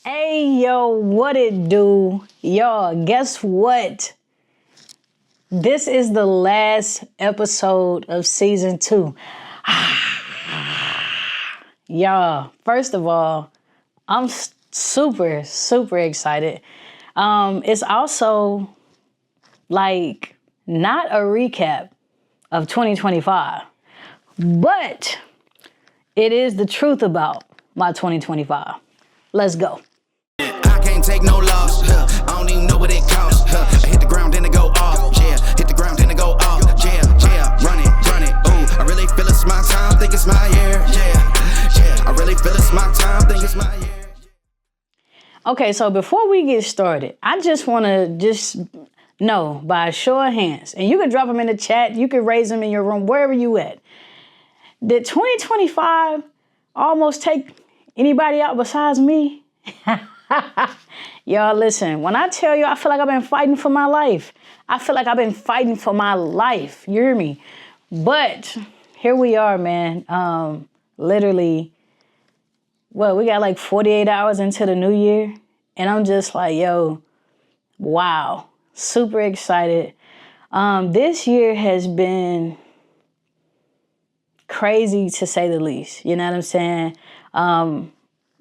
Hey, yo, what it do? Y'all, guess what? This is the last episode of season 2. Y'all, first of all, I'm super, super excited. It's also like not a recap of 2025, but it is the truth about my 2025. Let's go. I can't take no loss. I don't even know what it costs. I hit the ground, then it go off. Yeah, hit the ground, then it go off. Yeah, run it. Ooh, I really feel it's my time, think it's my year. Yeah, I really feel it's my time, think it's my year. Okay, so before we get started, I just want to know by a show of hands, and you can drop them in the chat, you can raise them in your room, wherever you at. Did 2025 almost take anybody out besides me? Y'all, listen, when I tell you I feel like I've been fighting for my life, I feel like I've been fighting for my life. You hear me? But here we are, man. Literally, we got like 48 hours into the new year. And I'm just like, yo, wow, super excited. This year has been crazy to say the least. You know what I'm saying?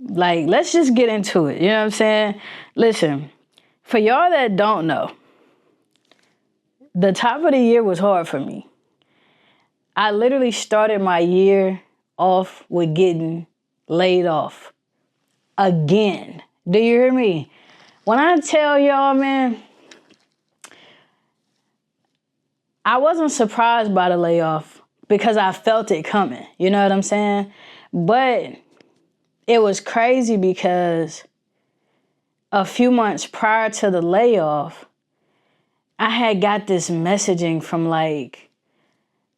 Like, let's just get into it. You know what I'm saying? Listen, for y'all that don't know, the top of the year was hard for me. I literally started my year off with getting laid off again. Do you hear me? When I tell y'all, man, I wasn't surprised by the layoff because I felt it coming. You know what I'm saying? But it was crazy because a few months prior to the layoff, I had got this messaging from like,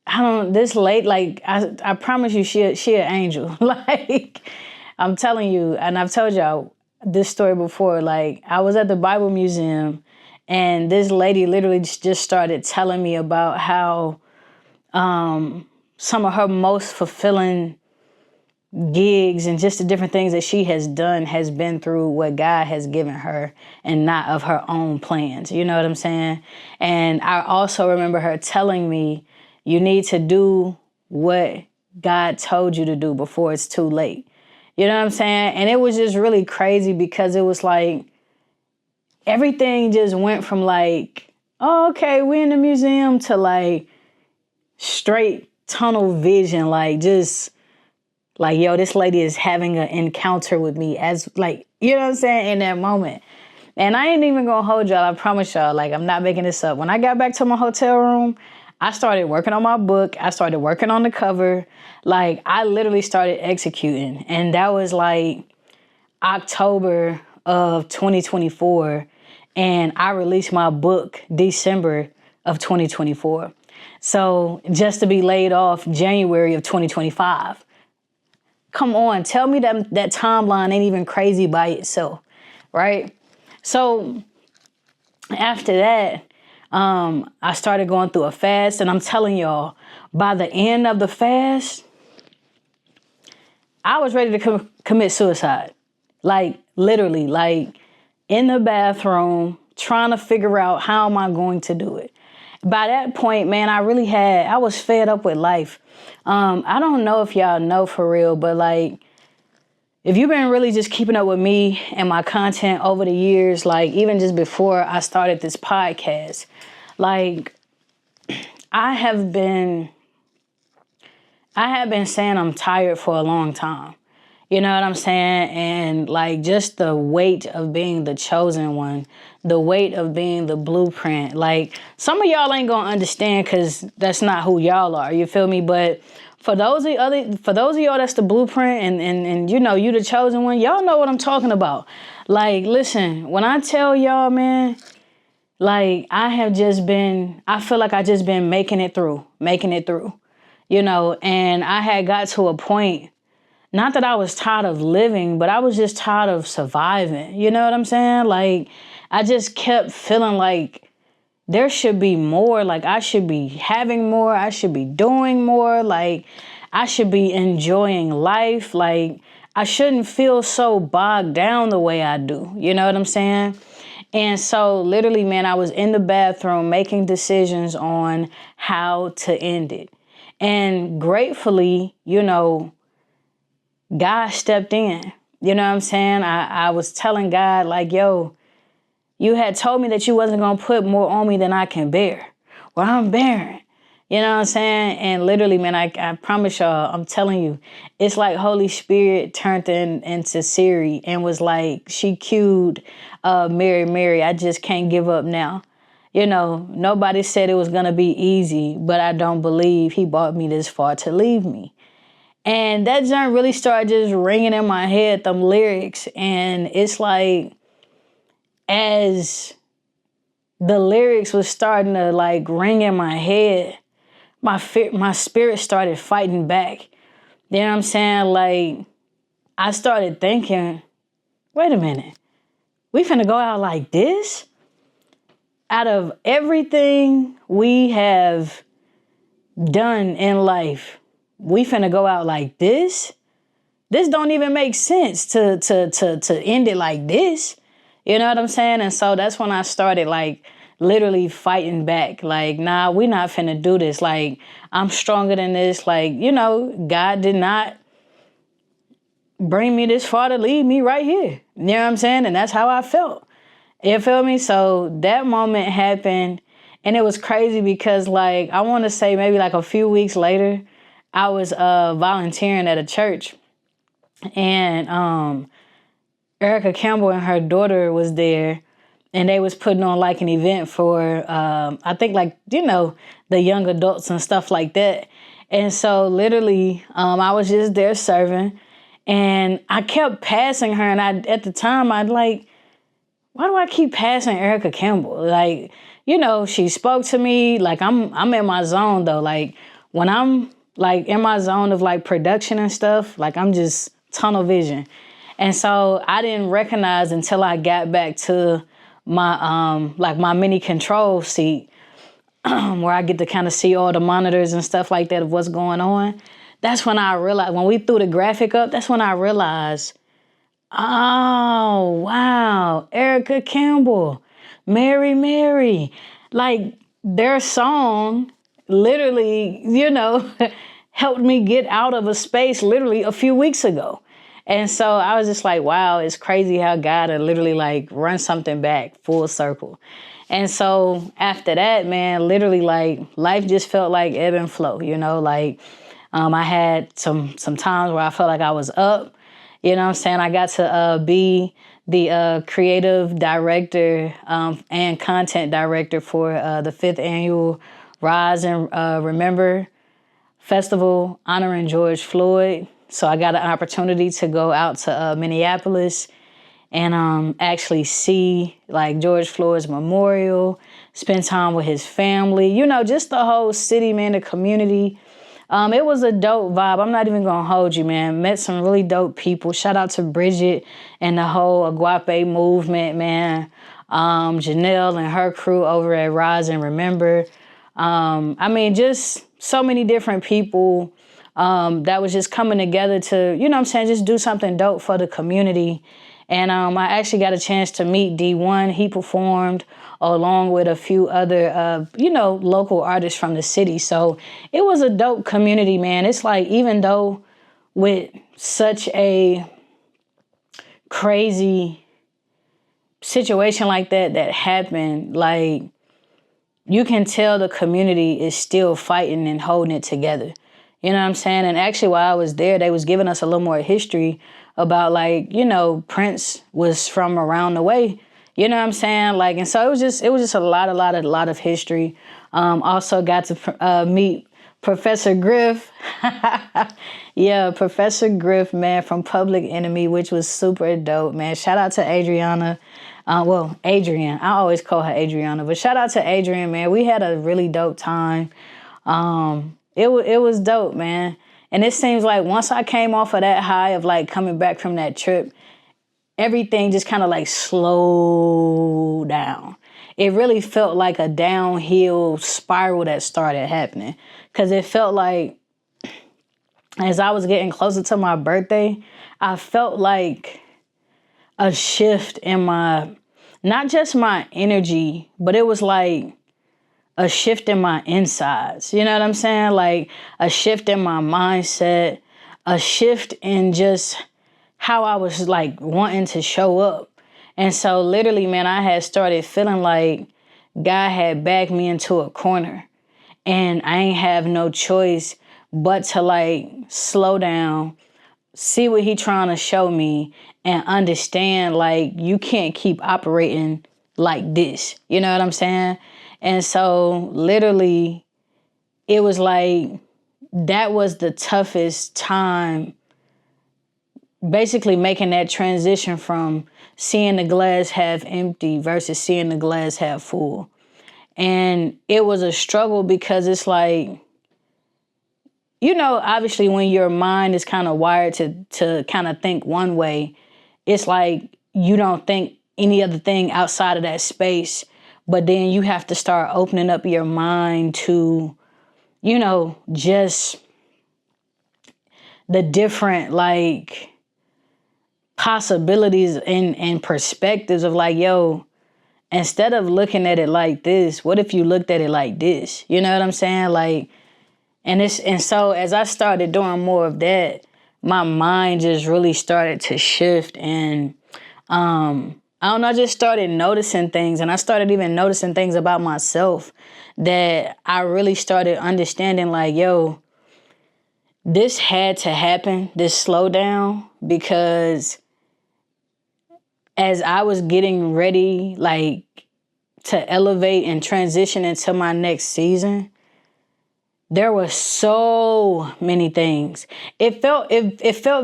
I promise you, she an angel. Like, I'm telling you, and I've told y'all this story before. Like, I was at the Bible Museum, and this lady literally just started telling me about how some of her most fulfilling gigs and just the different things that she has done has been through what God has given her and not of her own plans. You know what I'm saying? And I also remember her telling me, you need to do what God told you to do before it's too late. You know what I'm saying? And it was just really crazy because it was like everything just went from like, oh, okay, we're in the museum to like straight tunnel vision, like just like, yo, this lady is having an encounter with me as like, you know what I'm saying, in that moment. And I ain't even gonna hold y'all, I promise y'all, like, I'm not making this up. When I got back to my hotel room, I started working on my book. I started working on the cover. Like, I literally started executing. And that was like October of 2024. And I released my book December of 2024. So just to be laid off January of 2025. Come on, tell me that timeline ain't even crazy by itself, right? So after that, I started going through a fast, and I'm telling y'all, by the end of the fast, I was ready to commit suicide. Like, literally, like in the bathroom, trying to figure out how am I going to do it. By that point, man, I was fed up with life. I don't know if y'all know for real, but like, if you've been really just keeping up with me and my content over the years, like even just before I started this podcast, like I have been saying I'm tired for a long time. You know what I'm saying? And like just the weight of being the chosen one, the weight of being the blueprint. Like some of y'all ain't gonna understand because that's not who y'all are. You feel me? But for those of y'all that's the blueprint and you know you the chosen one, y'all know what I'm talking about. Like, listen, when I tell y'all, man, like I feel like I just been making it through, you know, and I had got to a point. Not that I was tired of living, but I was just tired of surviving. You know what I'm saying? Like, I just kept feeling like there should be more. Like, I should be having more. I should be doing more. Like, I should be enjoying life. Like, I shouldn't feel so bogged down the way I do. You know what I'm saying? And so literally, man, I was in the bathroom making decisions on how to end it. And gratefully, God stepped in. You know what I'm saying? I was telling God, like, yo, you had told me that you wasn't going to put more on me than I can bear. Well, I'm bearing. You know what I'm saying? And literally, man, I promise y'all, I'm telling you, it's like Holy Spirit turned into Siri and was like, she cued Mary, Mary, I just can't give up now. Nobody said it was going to be easy, but I don't believe he brought me this far to leave me. And that joint really started just ringing in my head, them lyrics. And it's like, as the lyrics was starting to like ring in my head, my spirit started fighting back. You know what I'm saying? Like, I started thinking, wait a minute, we finna go out like this? Out of everything we have done in life, we finna go out like this? This don't even make sense to end it like this. You know what I'm saying? And so that's when I started like literally fighting back. Like, nah, we not finna do this. Like, I'm stronger than this. Like, God did not bring me this far to leave me right here. You know what I'm saying? And that's how I felt. You feel me? So that moment happened, and it was crazy because, like, I want to say maybe like a few weeks later, I was volunteering at a church, and Erica Campbell and her daughter was there, and they was putting on like an event for, I think like, the young adults and stuff like that. And so literally, I was just there serving, and I kept passing her. And at the time, I'd like, why do I keep passing Erica Campbell? Like, she spoke to me. Like, I'm in my zone though. Like, when I'm like in my zone of like production and stuff, like I'm just tunnel vision. And so I didn't recognize until I got back to my like my mini control seat, where I get to kind of see all the monitors and stuff like that of what's going on. That's when I realized, when we threw the graphic up, that's when I realized, oh, wow, Erica Campbell, Mary, Mary. Like, their song literally, helped me get out of a space literally a few weeks ago. And so I was just like, wow, it's crazy how God had literally like run something back full circle. And so after that, man, literally like life just felt like ebb and flow, like I had some times where I felt like I was up. You know what I'm saying? I got to be the creative director and content director for the 5th annual Rise and Remember Festival honoring George Floyd. So I got an opportunity to go out to Minneapolis and actually see like George Floyd's memorial, spend time with his family, just the whole city, man, the community. It was a dope vibe. I'm not even gonna hold you, man. Met some really dope people. Shout out to Bridget and the whole Aguape movement, man. Janelle and her crew over at Rise and Remember. Just so many different people that was just coming together to, just do something dope for the community. And I actually got a chance to meet D1. He performed along with a few other, local artists from the city. So it was a dope community, man. It's like, even though with such a crazy situation like that happened, like, you can tell the community is still fighting and holding it together. You know what I'm saying? And actually, while I was there, they was giving us a little more history about, like, Prince was from around the way. You know what I'm saying? Like, and so it was just a lot of history. Also got to meet Professor Griff. Yeah, Professor Griff, man, from Public Enemy, which was super dope, man. Shout out to Adriana. Adrian. I always call her Adriana, but shout out to Adrian, man. We had a really dope time. It was dope, man. And it seems like once I came off of that high of like coming back from that trip, everything just kind of like slowed down. It really felt like a downhill spiral that started happening, because it felt like as I was getting closer to my birthday, I felt like a shift in not just my energy, but it was like a shift in my insides. You know what I'm saying? Like a shift in my mindset, a shift in just how I was like wanting to show up. And so literally, man, I had started feeling like God had backed me into a corner and I ain't have no choice but to like slow down, see what he trying to show me, and understand like you can't keep operating like this. You know what I'm saying? And so literally it was like that was the toughest time, basically making that transition from seeing the glass half empty versus seeing the glass half full. And it was a struggle because it's like, you know, obviously when your mind is kind of wired to kind of think one way, it's like you don't think any other thing outside of that space. But then you have to start opening up your mind to, you know, just the different like possibilities and perspectives of like, yo, instead of looking at it like this, what if you looked at it like this? You know what I'm saying? Like, and so as I started doing more of that, my mind just really started to shift. And I don't know, I just started noticing things, and I started even noticing things about myself that I really started understanding like, yo, this had to happen, this slowdown, because as I was getting ready, like to elevate and transition into my next season, there were so many things. It felt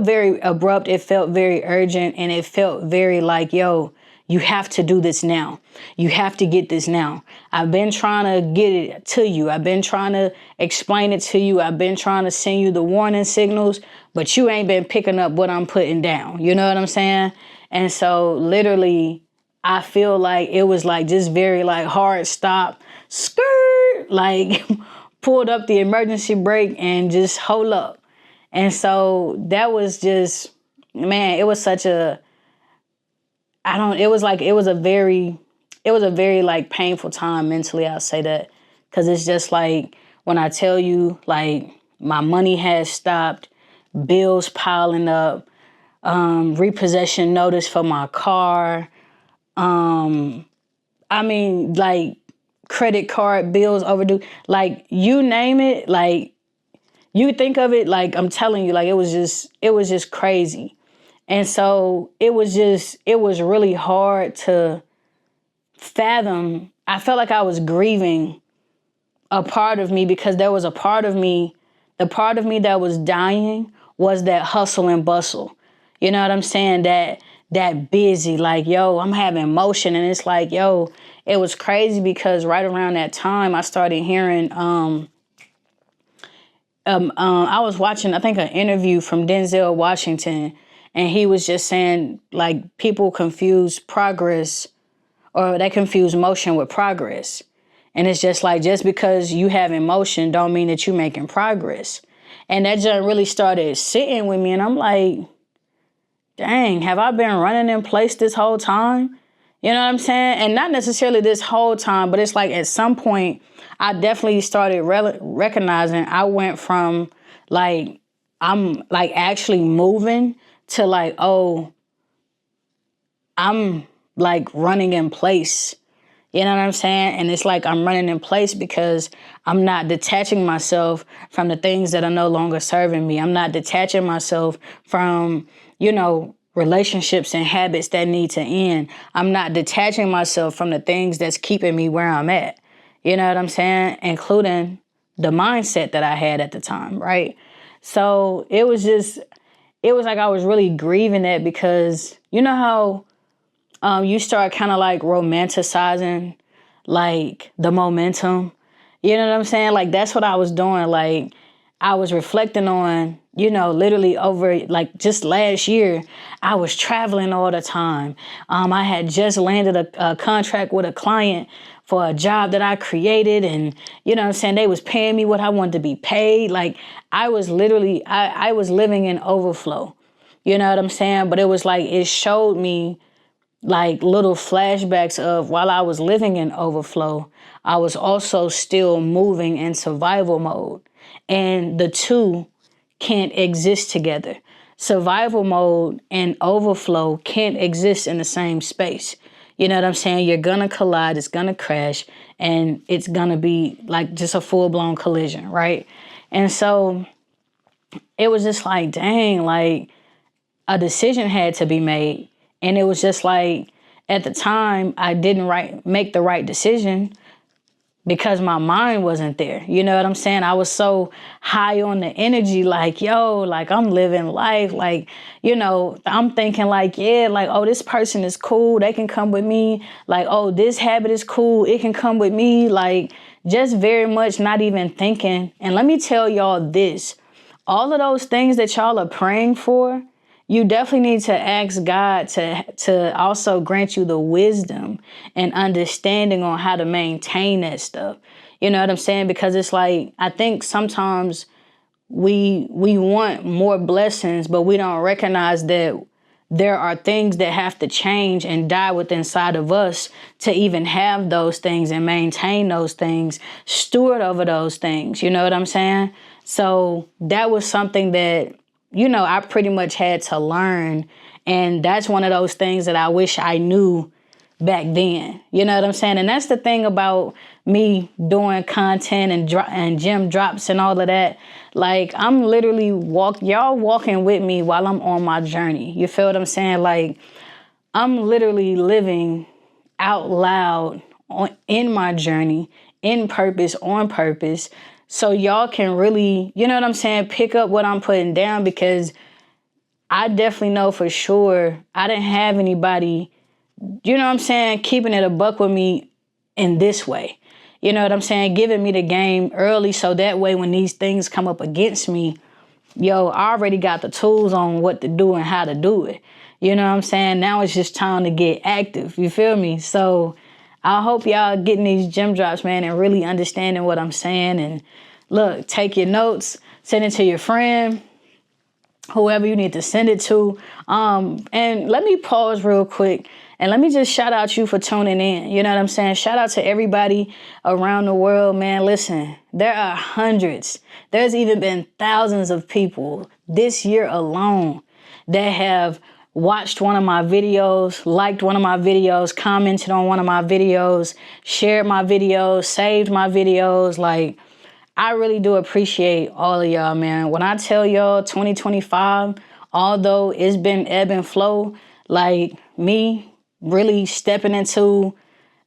very abrupt. It felt very urgent, and it felt very like, yo, you have to do this now. You have to get this now. I've been trying to get it to you. I've been trying to explain it to you. I've been trying to send you the warning signals, but you ain't been picking up what I'm putting down. You know what I'm saying? And so literally, I feel like it was like just very like hard stop, skirt, like pulled up the emergency brake and just hold up. And so that was just, man, it was such a, it was a very like painful time mentally, I'll say that. Cause it's just like, when I tell you like my money has stopped, bills piling up, repossession notice for my car. I mean, like credit card bills overdue, like you name it, like you think of it, like I'm telling you, like it was just crazy. And so it was really hard to fathom. I felt like I was grieving a part of me because there was a part of me, the part of me that was dying was that hustle and bustle. You know what I'm saying? That busy, like, yo, I'm having motion. And it's like, yo, it was crazy because right around that time I started hearing, I was watching, I think, an interview from Denzel Washington, and he was just saying, like, people confuse progress, or they confuse motion with progress. And it's just like, just because you have emotion don't mean that you're making progress. And that just really started sitting with me, and I'm like, dang, have I been running in place this whole time? You know what I'm saying? And not necessarily this whole time, but it's like at some point, I definitely started recognizing I went from like, I'm like actually moving to like, oh, I'm like running in place. You know what I'm saying? And it's like I'm running in place because I'm not detaching myself from the things that are no longer serving me. I'm not detaching myself from, you know, relationships and habits that need to end. I'm not detaching myself from the things that's keeping me where I'm at. You know what I'm saying? Including the mindset that I had at the time, right? So it was like I was really grieving that because you know how you start kind of like romanticizing like the momentum. You know what I'm saying? Like that's what I was doing. Like I was reflecting on, literally over like just last year, I was traveling all the time. I had just landed a contract with a client for a job that I created, and they was paying me what I wanted to be paid. Like I was literally, I was living in overflow. You know what I'm saying? But it was like, it showed me like little flashbacks of while I was living in overflow, I was also still moving in survival mode. And the two can't exist together. Survival mode and overflow can't exist in the same space. You know what I'm saying? You're gonna collide, it's gonna crash, and it's gonna be like just a full-blown collision, right? And so it was just like, dang, like a decision had to be made. And it was just like, at the time, I didn't make the right decision because my mind wasn't there. You know what I'm saying? I was so high on the energy, like, yo, like I'm living life. Like, I'm thinking like, yeah, like, oh, this person is cool. They can come with me. Like, oh, this habit is cool. It can come with me. Like, just very much not even thinking. And let me tell y'all this, all of those things that y'all are praying for, you definitely need to ask God to also grant you the wisdom and understanding on how to maintain that stuff. You know what I'm saying? Because it's like, I think sometimes we want more blessings, but we don't recognize that there are things that have to change and die within inside of us to even have those things and maintain those things, steward over those things. You know what I'm saying? So that was something that, I pretty much had to learn. And that's one of those things that I wish I knew back then. You know what I'm saying? And that's the thing about me doing content and gym drops and all of that. Like, I'm literally y'all walking with me while I'm on my journey. You feel what I'm saying? Like, I'm literally living out loud in my journey, in purpose, on purpose. So y'all can really, you know what I'm saying, pick up what I'm putting down, because I definitely know for sure I didn't have anybody, you know what I'm saying, keeping it a buck with me in this way. You know what I'm saying? Giving me the game early so that way when these things come up against me, yo, I already got the tools on what to do and how to do it. You know what I'm saying? Now it's just time to get active. You feel me? So I hope y'all getting these gym drops, man, and really understanding what I'm saying. And look, take your notes, send it to your friend, whoever you need to send it to. And let me pause real quick and let me just shout out you for tuning in. You know what I'm saying? Shout out to everybody around the world, man. Listen, there are hundreds. There's even been thousands of people this year alone that have watched one of my videos, liked one of my videos, commented on one of my videos, shared my videos, saved my videos. Like, I really do appreciate all of y'all, man. When I tell y'all 2025, although it's been ebb and flow, like me really stepping into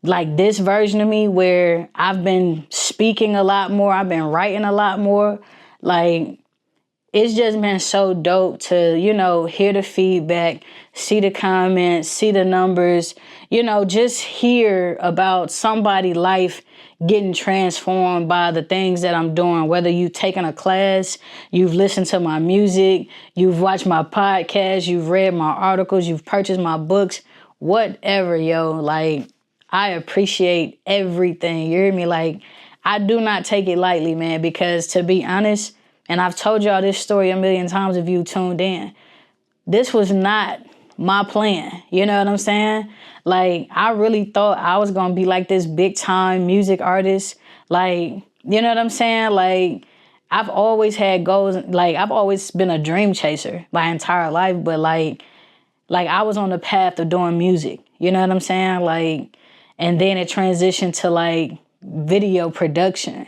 like this version of me where I've been speaking a lot more, I've been writing a lot more, like it's just been so dope to, hear the feedback, see the comments, see the numbers, just hear about somebody's life getting transformed by the things that I'm doing. Whether you've taken a class, you've listened to my music, you've watched my podcast, you've read my articles, you've purchased my books, whatever, yo. Like, I appreciate everything. You hear me? Like, I do not take it lightly, man, because to be honest, and I've told y'all this story a million times if you tuned in, this was not my plan. You know what I'm saying? Like, I really thought I was going to be like this big time music artist. Like, you know what I'm saying? Like, I've always had goals. Like, I've always been a dream chaser my entire life. But like I was on the path of doing music. You know what I'm saying? Like, and then it transitioned to like video production.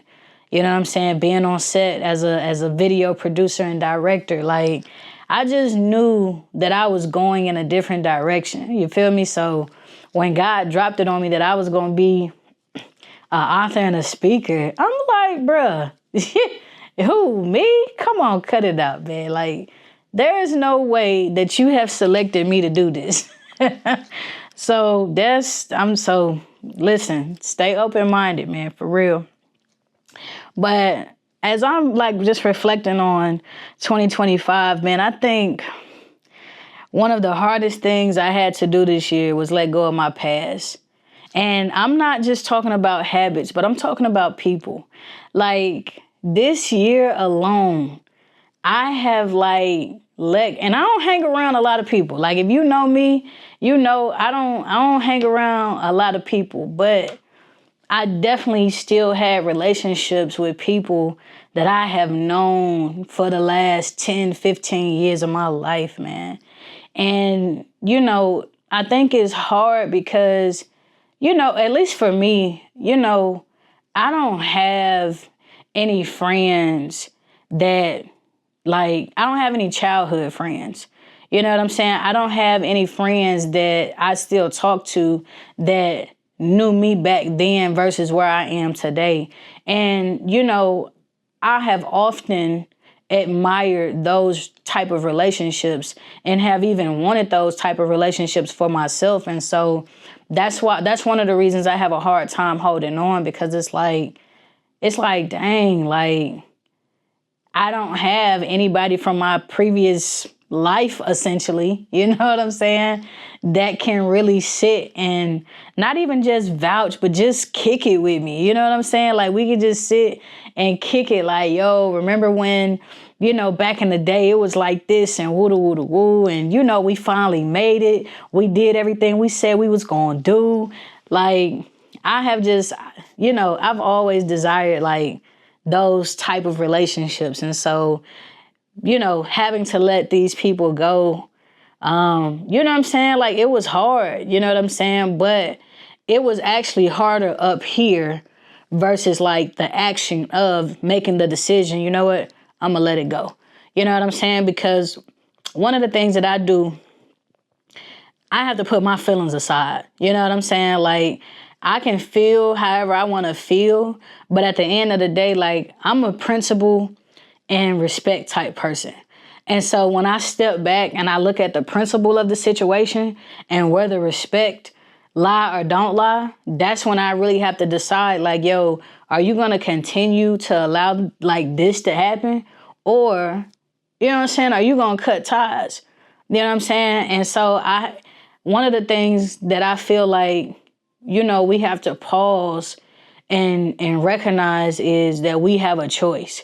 You know what I'm saying? Being on set as a video producer and director. Like, I just knew that I was going in a different direction. You feel me? So when God dropped it on me that I was going to be an author and a speaker, I'm like, bruh, who, me? Come on, cut it out, man. Like, there is no way that you have selected me to do this. So listen, stay open-minded, man, for real. But as I'm like just reflecting on 2025, man, I think one of the hardest things I had to do this year was let go of my past. And I'm not just talking about habits, but I'm talking about people. Like this year alone, I have like and I don't hang around a lot of people. Like if you know me, you know I don't hang around a lot of people, but I definitely still had relationships with people that I have known for the last 10, 15 years of my life, man. And, I think it's hard because, at least for me, I don't have any friends that, like, I don't have any childhood friends. You know what I'm saying? I don't have any friends that I still talk to that knew me back then versus where I am today. And, I have often admired those type of relationships and have even wanted those type of relationships for myself. And so that's one of the reasons I have a hard time holding on, because it's like, dang, like I don't have anybody from my previous life, essentially, you know what I'm saying, that can really sit and not even just vouch, but just kick it with me. You know what I'm saying? Like we could just sit and kick it like, yo, remember when, back in the day it was like this and woo woo woo. And, we finally made it. We did everything we said we was going to do. Like I have just, I've always desired like those type of relationships. And so, having to let these people go, you know what I'm saying? Like it was hard, you know what I'm saying? But it was actually harder up here versus like the action of making the decision, you know what? I'm gonna let it go. You know what I'm saying? Because one of the things that I do, I have to put my feelings aside. You know what I'm saying? Like I can feel however I want to feel, but at the end of the day, like I'm a principle and respect type person. And so when I step back and I look at the principle of the situation and whether respect lie or don't lie, that's when I really have to decide like, yo, are you going to continue to allow like this to happen? Or, you know what I'm saying? Are you going to cut ties? You know what I'm saying? And so one of the things that I feel like, we have to pause and recognize is that we have a choice.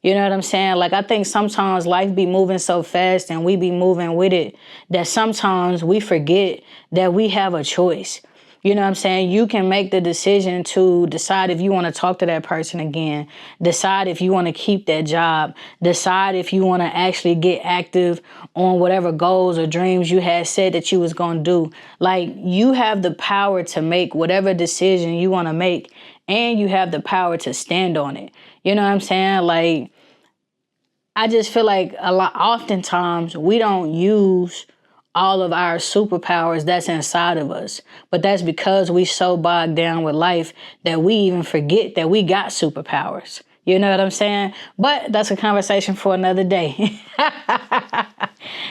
You know what I'm saying? Like, I think sometimes life be moving so fast and we be moving with it that sometimes we forget that we have a choice. You know what I'm saying? You can make the decision to decide if you want to talk to that person again, decide if you want to keep that job, decide if you want to actually get active on whatever goals or dreams you had said that you was going to do. Like, you have the power to make whatever decision you want to make, and you have the power to stand on it. You know what I'm saying? Like, I just feel like oftentimes we don't use all of our superpowers that's inside of us. But that's because we so bogged down with life that we even forget that we got superpowers. You know what I'm saying? But that's a conversation for another day.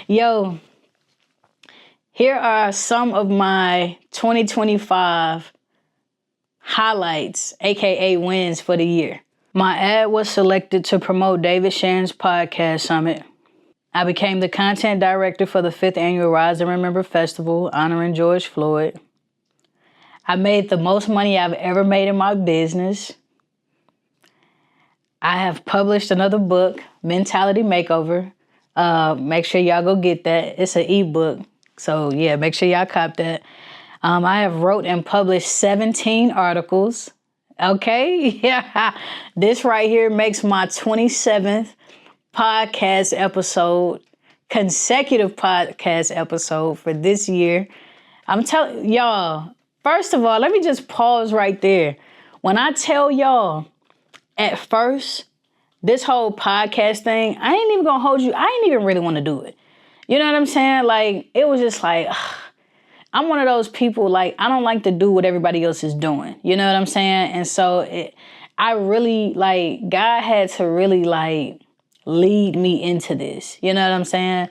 Yo, here are some of my 2025 highlights, aka wins for the year. My ad was selected to promote David Shan's podcast summit. I became the content director for the 5th annual Rise and Remember Festival, honoring George Floyd. I made the most money I've ever made in my business. I have published another book, Mentality Makeover. Make sure y'all go get that. It's an ebook. So yeah, make sure y'all cop that. I have wrote and published 17 articles. Okay, yeah. This right here makes my 27th podcast episode, consecutive podcast episode for this year. I'm telling y'all, first of all, let me just pause right there. When I tell y'all, at first, this whole podcast thing, I ain't even gonna hold you. I ain't even really want to do it. You know what I'm saying? Like, it was just like, I'm one of those people, like, I don't like to do what everybody else is doing. You know what I'm saying? And so I really, like, God had to really, like, lead me into this. You know what I'm saying?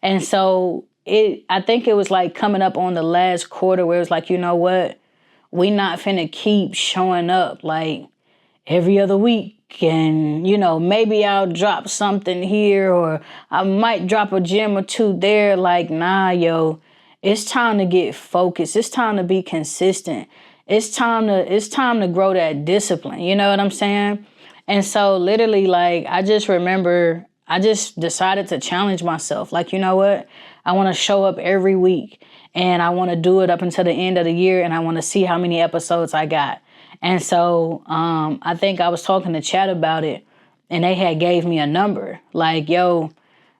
And so I think it was like coming up on the last quarter where it was like, you know what? We not finna keep showing up like every other week and, maybe I'll drop something here, or I might drop a gem or two there. Like, nah, yo, it's time to get focused. It's time to be consistent. It's time to grow that discipline. You know what I'm saying? And so literally, like, I just remember I just decided to challenge myself. Like, you know what? I want to show up every week, and I want to do it up until the end of the year, and I want to see how many episodes I got. And so I think I was talking to Chad about it, and they had gave me a number. Like, yo,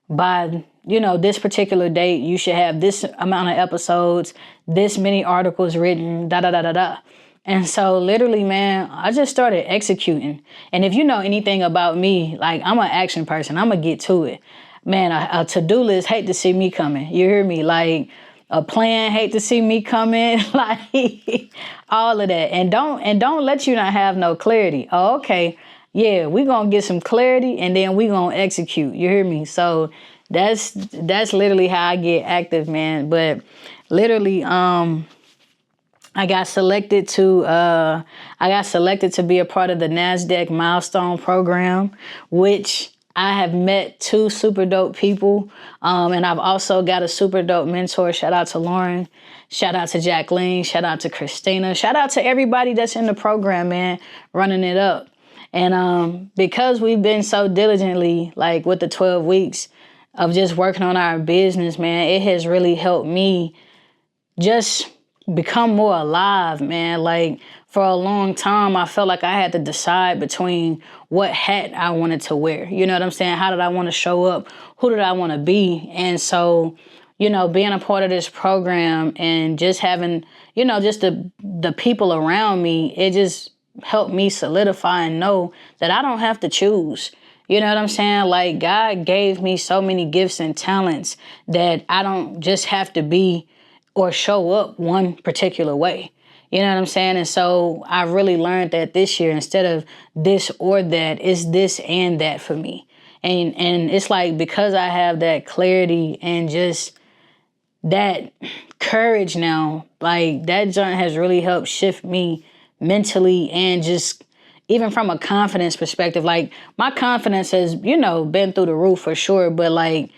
by, this particular date, you should have this amount of episodes, this many articles written, da da da da da. And so literally, man, I just started executing. And if you know anything about me, like, I'm an action person. I'm going to get to it. Man, a to-do list, hate to see me coming. You hear me? Like, a plan, hate to see me coming. Like, all of that. And don't let you not have no clarity. Oh, okay. Yeah, we're going to get some clarity, and then we're going to execute. You hear me? So that's literally how I get active, man. But literally, I got selected to be a part of the NASDAQ Milestone Program, which I have met 2 super dope people. And I've also got a super dope mentor. Shout out to Lauren. Shout out to Jacqueline. Shout out to Christina. Shout out to everybody that's in the program, man, running it up. And because we've been so diligently, like, with the 12 weeks of just working on our business, man, it has really helped me just become more alive, man. Like, for a long time, I felt like I had to decide between what hat I wanted to wear. You know what I'm saying? How did I want to show up? Who did I want to be? And so, being a part of this program and just having, just the people around me, it just helped me solidify and know that I don't have to choose. You know what I'm saying? Like, God gave me so many gifts and talents that I don't just have to be or show up one particular way. You know what I'm saying? And so I really learned that this year, instead of this or that, it's this and that for me. And it's like, because I have that clarity and just that courage now, like, that joint has really helped shift me mentally, and just even from a confidence perspective. Like, my confidence has, been through the roof for sure, but like,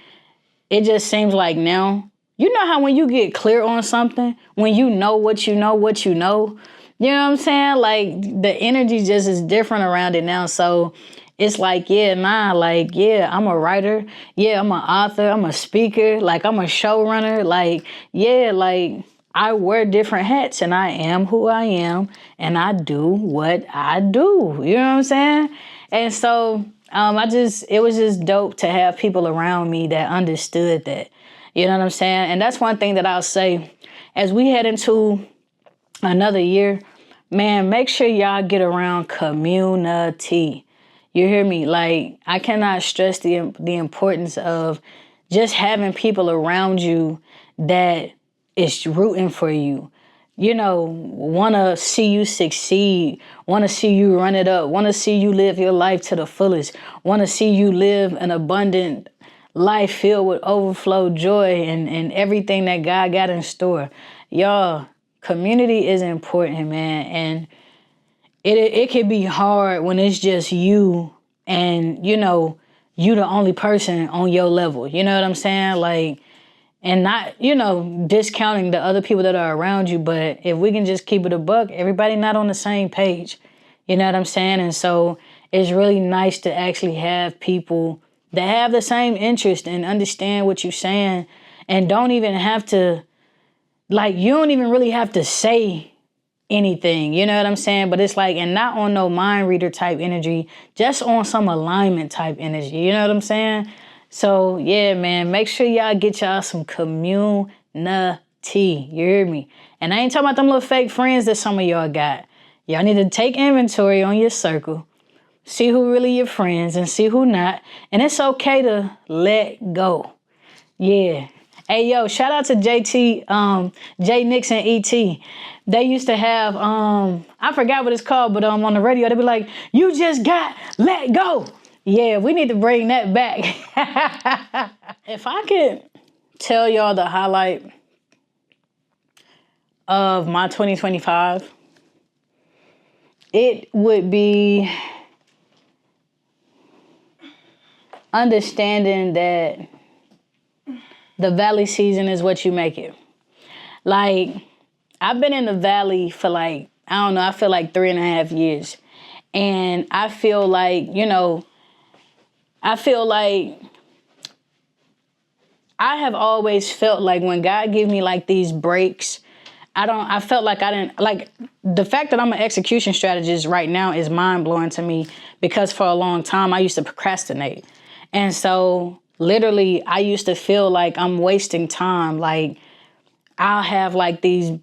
it just seems like now, you know how when you get clear on something, when you know what you know, you know what I'm saying? Like, the energy just is different around it now. So it's like, I'm a writer. Yeah, I'm an author. I'm a speaker. Like, I'm a showrunner. Like, I wear different hats, and I am who I am, and I do what I do. You know what I'm saying? And so it was just dope to have people around me that understood that. You know what I'm saying? And that's one thing that I'll say as we head into another year. Man, make sure y'all get around community. You hear me? Like, I cannot stress the importance of just having people around you that is rooting for you. Want to see you succeed, want to see you run it up, want to see you live your life to the fullest, want to see you live an abundant life filled with overflow joy and everything that God got in store. Y'all, community is important, man. And it can be hard when it's just you and, you the only person on your level. You know what I'm saying? Like, and not, discounting the other people that are around you. But if we can just keep it a buck, everybody not on the same page. You know what I'm saying? And so it's really nice to actually have people that have the same interest and understand what you're saying, and don't even have to, like, you don't even really have to say anything, you know what I'm saying? But it's like, and not on no mind reader type energy, just on some alignment type energy, you know what I'm saying? So yeah, man, make sure y'all get y'all some community, you hear me? And I ain't talking about them little fake friends that some of y'all got. Y'all need to take inventory on your circle, see who really your friends and see who not. And it's okay to let go. Yeah. Hey, yo, shout out to JT, J Nixon ET. They used to have, I forgot what it's called, but on the radio, they'd be like, you just got let go. Yeah, we need to bring that back. If I could tell y'all the highlight of my 2025, it would be understanding that the valley season is what you make it. Like, I've been in the valley for like, I don't know, I feel like 3.5 years. And I feel like, I have always felt like when God give me like these breaks, I felt like I didn't, like, the fact that I'm an execution strategist right now is mind blowing to me, because for a long time I used to procrastinate. And so literally I used to feel like I'm wasting time. Like, I'll have like these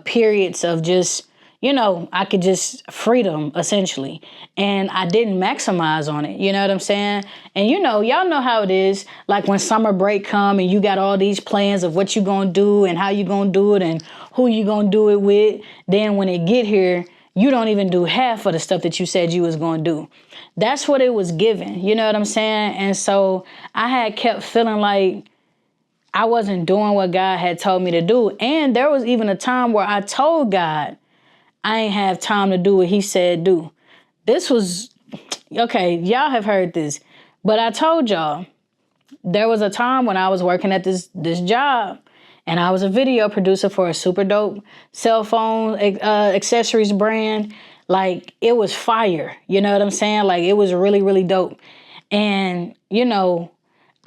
periods of just, I could just freedom essentially. And I didn't maximize on it. You know what I'm saying? And y'all know how it is. Like when summer break come and you got all these plans of what you gonna do and how you gonna do it and who you gonna do it with. Then when it get here, you don't even do half of the stuff that you said you was gonna do. That's what it was given. You know what I'm saying? And so I had kept feeling like I wasn't doing what God had told me to do. And there was even a time where I told God I ain't have time to do what he said do. This was, okay, y'all have heard this, but I told y'all there was a time when I was working at this job and I was a video producer for a super dope cell phone accessories brand. Like, it was fire. You know what I'm saying? Like, it was really, really dope. And,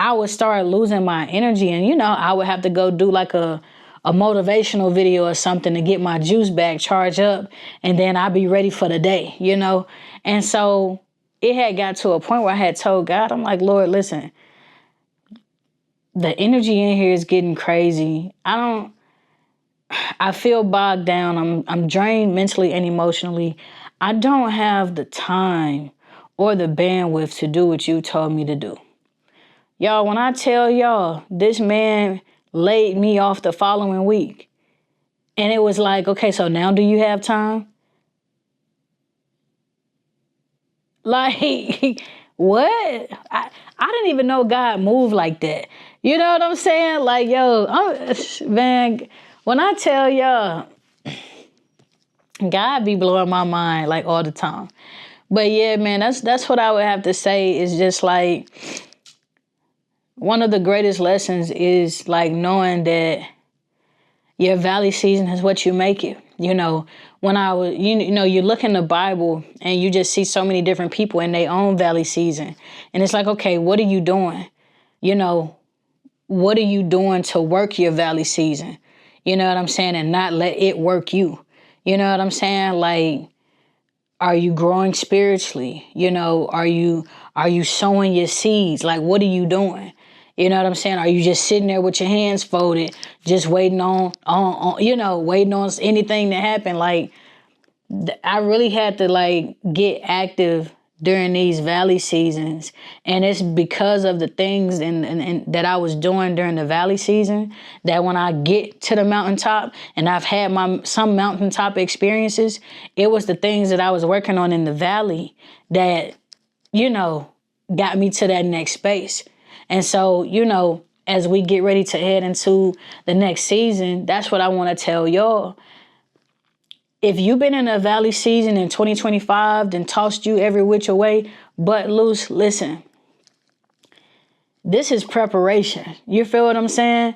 I would start losing my energy and, I would have to go do like a motivational video or something to get my juice back, charge up, and then I'd be ready for the day, And so it had got to a point where I had told God, I'm like, Lord, listen, the energy in here is getting crazy. I feel bogged down. I'm drained mentally and emotionally. I don't have the time or the bandwidth to do what you told me to do. Y'all, when I tell y'all, this man laid me off the following week. And it was like, okay, so now do you have time? Like, what? I didn't even know God moved like that. You know what I'm saying? Like, man, when I tell y'all, God be blowing my mind like all the time. But yeah, man, that's what I would have to say is just like, one of the greatest lessons is like knowing that your valley season is what you make it. When I was, you look in the Bible and you just see so many different people in their own valley season. And it's like, okay, what are you doing? What are you doing to work your valley season? You know what I'm saying? And not let it work you. You know what I'm saying? Like, are you growing spiritually? Are you sowing your seeds? Like, what are you doing? You know what I'm saying? Are you just sitting there with your hands folded, just waiting on waiting on anything to happen? Like, I really had to like get active during these valley seasons. And it's because of the things and that I was doing during the valley season that when I get to the mountaintop, and I've had some mountaintop experiences, it was the things that I was working on in the valley that, got me to that next space. And so, as we get ready to head into the next season, that's what I want to tell y'all. If you've been in a valley season in 2025, then tossed you every which way but loose, listen, this is preparation. You feel what I'm saying?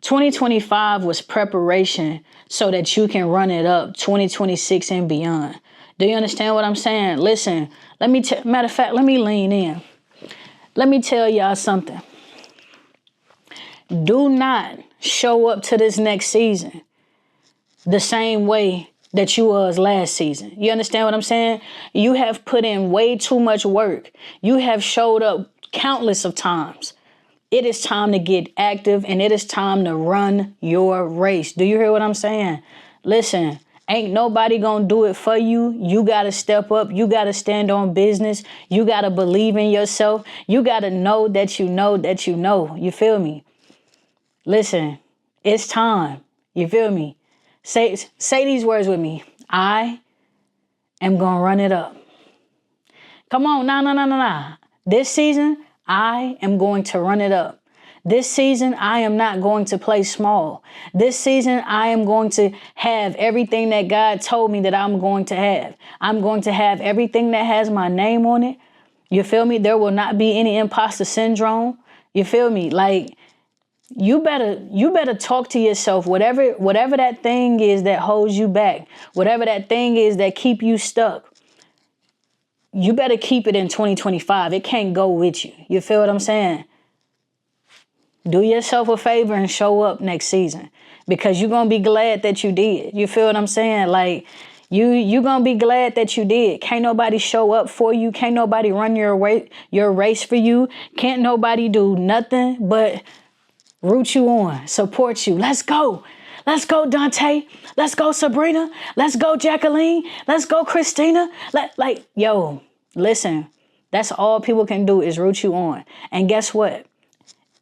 2025 was preparation so that you can run it up 2026 and beyond. Do you understand what I'm saying? Listen, matter of fact, let me lean in. Let me tell y'all something. Do not show up to this next season the same way that you was last season. You understand what I'm saying? You have put in way too much work. You have showed up countless of times. It is time to get active and it is time to run your race. Do you hear what I'm saying? Listen, ain't nobody gonna do it for you. You gotta step up. You gotta stand on business. You gotta believe in yourself. You gotta know that you know that you know. You feel me? Listen, it's time. You feel me? Say these words with me. I am gonna run it up. Come on, nah. This season, I am going to run it up. This season, I am not going to play small. This season, I am going to have everything that God told me that I'm going to have. I'm going to have everything that has my name on it. You feel me? There will not be any imposter syndrome. You feel me? Like, you better talk to yourself. Whatever that thing is that holds you back, whatever that thing is that keep you stuck, you better keep it in 2025. It can't go with you. You feel what I'm saying? Do yourself a favor and show up next season, because you're going to be glad that you did. You feel what I'm saying? Like, you going to be glad that you did. Can't nobody show up for you. Can't nobody run your race for you. Can't nobody do nothing but root you on, support you. Let's go. Let's go, Dante. Let's go, Sabrina. Let's go, Jacqueline. Let's go, Christina. Yo, listen, that's all people can do is root you on. And guess what?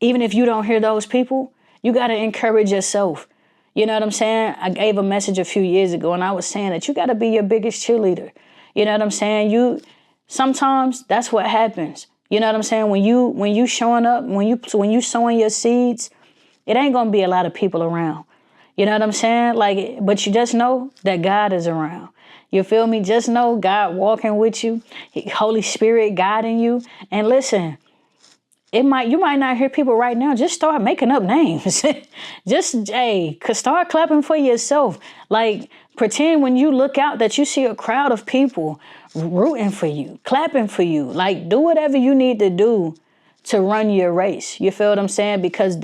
Even if you don't hear those people, you got to encourage yourself. You know what I'm saying? I gave a message a few years ago, and I was saying that you got to be your biggest cheerleader. You know what I'm saying? Sometimes that's what happens. You know what I'm saying? When you showing up, when you sowing your seeds, it ain't gonna be a lot of people around. You know what I'm saying? Like, but you just know that God is around. You feel me? Just know God walking with you, Holy Spirit guiding you. And listen, you might not hear people right now. Just start making up names. Start clapping for yourself. Like, pretend when you look out that you see a crowd of people rooting for you, clapping for you. Like, do whatever you need to do to run your race. You feel what I'm saying? Because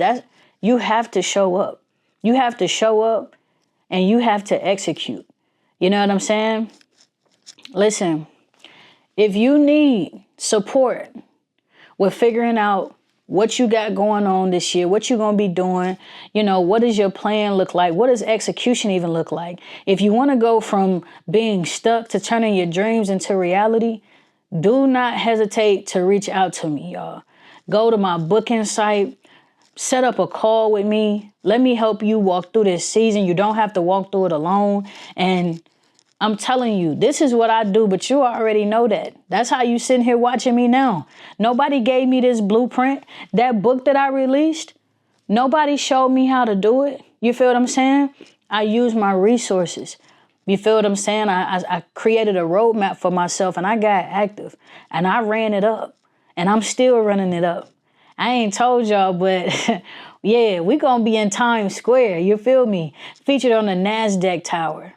you have to show up. You have to show up and you have to execute. You know what I'm saying? Listen, if you need support with figuring out what you got going on this year, what you're going to be doing, what does your plan look like? What does execution even look like? If you want to go from being stuck to turning your dreams into reality, do not hesitate to reach out to me, y'all. Go to my booking site, set up a call with me. Let me help you walk through this season. You don't have to walk through it alone. And I'm telling you, this is what I do, but you already know that. That's how you sitting here watching me now. Nobody gave me this blueprint. That book that I released, nobody showed me how to do it. You feel what I'm saying? I use my resources. You feel what I'm saying? I created a roadmap for myself, and I got active, and I ran it up, and I'm still running it up. I ain't told y'all, but yeah, we gonna be in Times Square. You feel me? Featured on the NASDAQ tower.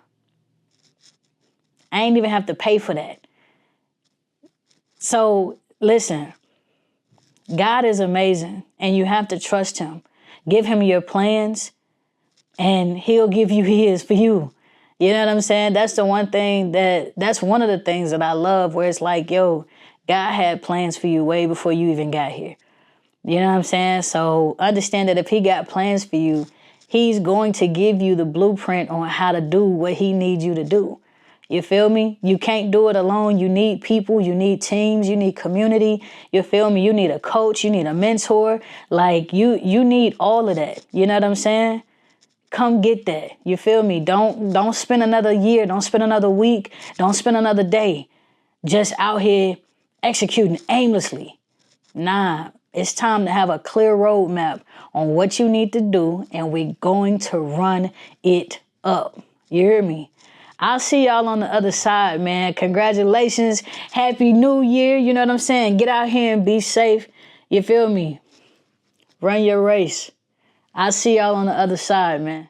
I ain't even have to pay for that. So listen, God is amazing, and you have to trust him. Give him your plans, and he'll give you his for you. You know what I'm saying? That's one of the things that I love, where it's like, yo, God had plans for you way before you even got here. You know what I'm saying? So understand that if he got plans for you, he's going to give you the blueprint on how to do what he needs you to do. You feel me? You can't do it alone. You need people. You need teams. You need community. You feel me? You need a coach. You need a mentor. Like, you need all of that. You know what I'm saying? Come get that. You feel me? Don't spend another year. Don't spend another week. Don't spend another day just out here executing aimlessly. Nah, it's time to have a clear roadmap on what you need to do, and we're going to run it up. You hear me? I'll see y'all on the other side, man. Congratulations. Happy New Year. You know what I'm saying? Get out here and be safe. You feel me? Run your race. I'll see y'all on the other side, man.